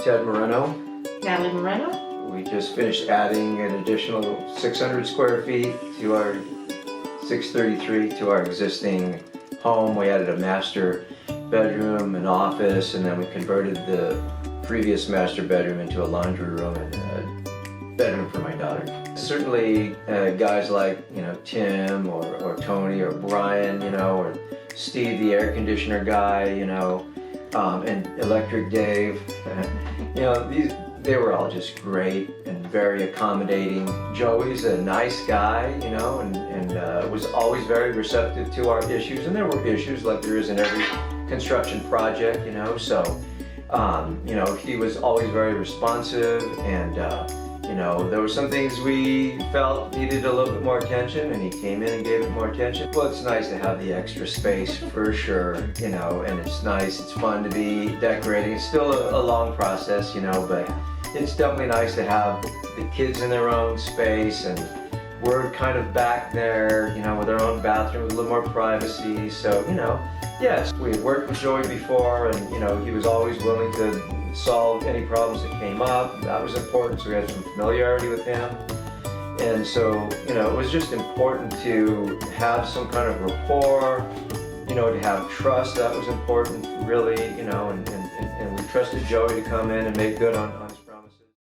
Ted Moreno. Natalie Moreno. We just finished adding an additional 600 square feet to our 633 to our existing home. We added a master bedroom, an office, and then we converted the previous master bedroom into a laundry room and a bedroom for my daughter. Certainly guys like, Tim or Tony or Brian, or Steve, the air conditioner guy, and Electric Dave, they were all just great and very accommodating. Joey's a nice guy, and was always very receptive to our issues, and there were issues like there is in every construction project, so he was always very responsive, and there were some things we felt needed a little bit more attention, and he came in and gave it more attention. Well, it's nice to have the extra space for sure, and it's nice, it's fun to be decorating. It's still a long process, but it's definitely nice to have the kids in their own space, and we're kind of back there, with our own bathroom with a little more privacy. So, yes, we had worked with Joey before, and he was always willing to solve any problems that came up. That was important, so we had some familiarity with him. And so, it was just important to have some kind of rapport, to have trust. That was important, really, and we trusted Joey to come in and make good on his